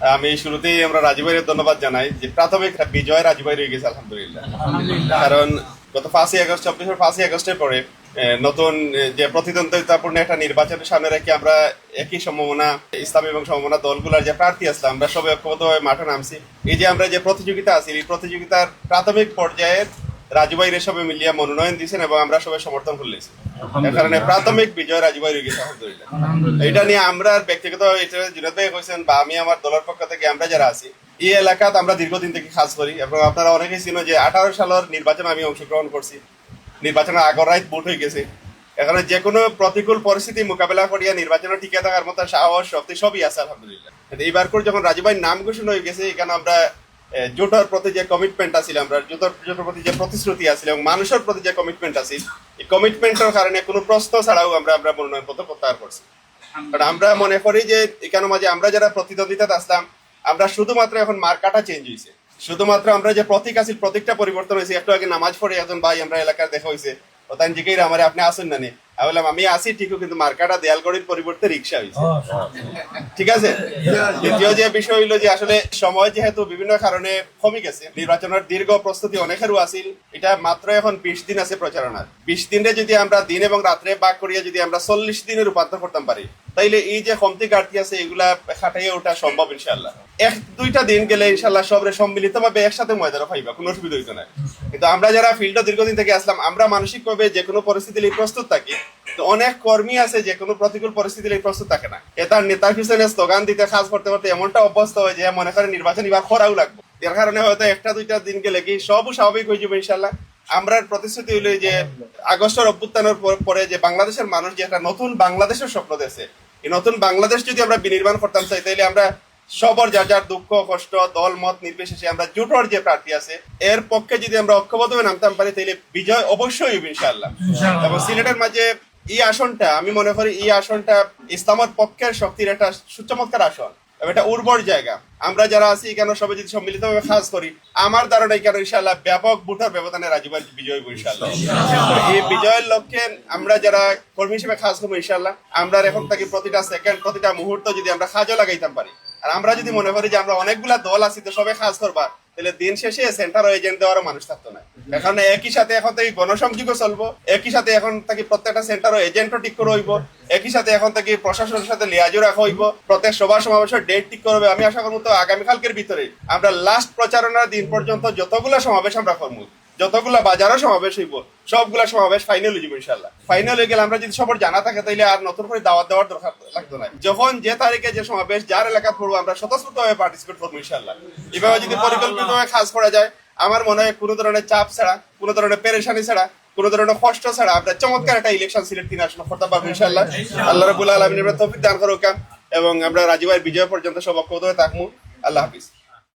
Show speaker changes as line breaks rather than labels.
আমি শুরুতেই আমরা রাজু ভাইয়ের ধন্যবাদ জানাই যে প্রাথমিক বিজয় রাজু ভাই রয়ে গেছে আলহামদুলিল্লাহ। কারণ গত 5ই আগস্ট 5ই আগস্টের পরে নতুন যে প্রতিদ্বন্দ্বিতাপূর্ণ একটা নির্বাচনের সামনে রেখে আমরা একই সম্ভাবনা ইসলাম এবং সম্ভাবনা দলগুলোর যে প্রার্থী আসলাম আমরা সবাই ঐক্যবদ্ধভাবে মাঠে নামছি। এই যে আমরা যে প্রতিযোগিতা আছি এই প্রতিযোগিতার প্রাথমিক পর্যায়ে রাজু ভাইয়ের সবাই মিলিয়ে মনোনয়ন দিয়েছেন এবং আমরা সবাই সমর্থন করলেছি। এর কারণে প্রাথমিক বিজয় রাজু ভাই রয়ে গেছে আলহামদুলিল্লাহ। এটা নিয়ে আমরা ব্যক্তিগত জুনাদ ভাই কইছেন বা আমি আমার দলের পক্ষ থেকে আমরা যারা আছি এই এলাকাতে আমরা দীর্ঘদিন থেকে কাজ করি এবং আপনারা অনেকেই চিনো যে 18 সালের নির্বাচনে আমি অংশগ্রহণ করছি। নির্বাচনের আগর রাত ভোট হয়ে গেছে। এখানে যে কোনো প্রতিকূল পরিস্থিতি মোকাবেলা করিয়া নির্বাচনে টিকে থাকার মতো সাহস শক্তি সবই আছে আলহামদুলিল্লাহ। এইবার করে যখন রাজু ভাইয়ের নাম ঘোষণা হয়ে গেছে এখানে আমরা জোটের প্রতি যে কমিটমেন্ট আছিল আমরা জোটের প্রতি যে প্রতিশ্রুতি আছিল এবং মানুষের প্রতি যে কমিটমেন্ট আছে এই কমিটমেন্টের কারণে কোনো প্রশ্ন ছাড়াও আমরা মনোনয়ন পত্র প্রত্যাহার করছি। কারণ আমরা মনে করি যে এখানে মাঝে আমরা যারা প্রতিদ্বন্দ্বিতা আসলাম আমরা শুধুমাত্র এখন মার্কাটা চেঞ্জ হয়েছে, শুধুমাত্র আমরা যে প্রতীক আছে প্রতীকটা পরিবর্তন হয়েছে। একটু আগে নামাজ পড়ে একজন ভাই আমরা এলাকার দেখা হয়েছে ওতান জিজ্ঞেস আমার আপনি আসেন না নি আমি বললাম আমি আসি ঠিকও কিন্তু মার্কাটা দেয়ালগড়ির পরিবর্তে রিক্সা হয়েছে। ঠিক আছে। দ্বিতীয় যে বিষয় হইলো যে আসলে সময় যেহেতু বিভিন্ন কারণে কমে গেছে, নির্বাচনের দীর্ঘ প্রস্তুতি অনেকেরও আছিল, এটা মাত্র এখন 20 দিন আছে প্রচারণার। 20 দিনে যদি আমরা দিন এবং রাত্রে ভাগ করিয়া যদি আমরা 40 দিনে রূপান্তর করতে পারি তাইলে এই যে কমতি ঘাটতি আছে এগুলা খাটাইয়া ওঠা সম্ভব ইনশাল্লাহ। 1-2টা দিন গেলে ইনশাল্লাহ সবরে সম্মিলিত ভাবে একসাথে ময়দানে পাইবা, কোনো অসুবিধা হইতো না। কিন্তু আমরা যারা ফিল্ডে দীর্ঘদিন থেকে আসলাম আমরা মানসিকভাবে যে কোনো পরিস্থিতি প্রস্তুত থাকি। তো অনেক কর্মী আছে যে কোনো প্রতিকূল পরিস্থিতি প্রস্তুত থাকে না, তার নেতার পিছনে স্লোগান দিতে কাজ করতে করতে এমনটা অভ্যস্ত হয় যে মনে করে নির্বাচন এবার করাও লাগবে। এর কারণে হয়তো 1-2টা দিন গেলে কি সবও স্বাভাবিক হয়ে যাবে ইনশাল্লাহ। আমরা প্রতিশ্রুতি হইলো যে আগস্টের অভ্যুত্থানের পরে যে বাংলাদেশের মানুষ যে একটা নতুন বাংলাদেশের স্বপ্ন দেখছে, এই নতুন বাংলাদেশ যদি আমরা বিনির্মাণ করতাম চাই তাইলে আমরা সবার যার যার দুঃখ কষ্ট দল মত নির্বিশেষে আমরা জোটের যে প্রার্থী আছে এর পক্ষে যদি আমরা ঐক্যবদ্ধ হয়ে নামতাম পারি তাইলে বিজয় অবশ্যই হবে ইনশাআল্লাহ। এবং সিলেটের মাঝে এই আসনটা আমি মনে করি এই আসনটা ইসলামের পক্ষের শক্তির একটা সুচমৎকার আসন, এটা উর্বর জায়গা। আমরা যারা আছি এখানে সবাই যদি সম্মিলিতভাবে কাজ করি আমার ধারণা এখানে ইনশাআল্লাহ ব্যাপক ভোটের ব্যবধানে রাজু ভাই বিজয় হইব ইনশাআল্লাহ। এই বিজয়ের লক্ষ্যে আমরা যারা কর্মী হিসেবে কাজ করবো ইনশাআল্লাহ আমরা এখন থেকে প্রতিটা সেকেন্ড প্রতিটা মুহূর্ত যদি আমরা কাজও লাগাইতাম পারি আর আমরা যদি মনে করি যে আমরা অনেকগুলা দল আছি তো সবাই কাজ করবা তাহলে দিন শেষে সেন্টার এজেন্ট দেওয়ারও মানুষ থাকতো না। এখন একই সাথে এখন থেকে গণসংযোগও চলবো, একই সাথে এখন থেকে প্রত্যেকটা সেন্টার এজেন্টও ঠিক করে হইব, একই সাথে এখন থেকে প্রশাসনের সাথে লিয়াজও রাখা হইব, প্রত্যেক সভা সমাবেশের ডেট ঠিক করবে। আমি আশা করবো তো আগামীকালকের ভিতরে আমরা লাস্ট প্রচারণার দিন পর্যন্ত যতগুলা সমাবেশ আমরা করবো, যতগুলা বাজারও সমাবেশ হইব সবগুলা সমাবেশ ফাইনাল হয়ে যাবো ইনশাল্লাহ। ফাইনাল হয়ে গেলে আমরা যদি সবার জানা থাকে তাইলে আর নতুন করে দাওয়াত দেওয়ার দরকার লাগতো না। যখন যে তারিখে যে সমাবেশ যার এলাকা পড়বো আমরা স্বতঃস্ফূর্তভাবে পার্টিসিপেট করবো ইনশাল্লাহ। এভাবে যদি পরিকল্পিতভাবে কাজ করা যায় আমার মনে হয় কোনো ধরনের চাপ ছাড়া, কোনো ধরনের পেরেশানি ছাড়া, কোনো ধরনের কষ্ট ছাড়া আমরা চমৎকার একটা ইলেকশন সিলেট 3 আসন করতে পারবো ইনশাল্লাহ। আল্লাহ রাব্বুল আলামিন তৌফিক দান করুক এবং আমরা রাজু ভাইয়ের বিজয় পর্যন্ত সব ঐক্যবদ্ধ হয়ে থাকবো। আল্লাহ হাফিজ।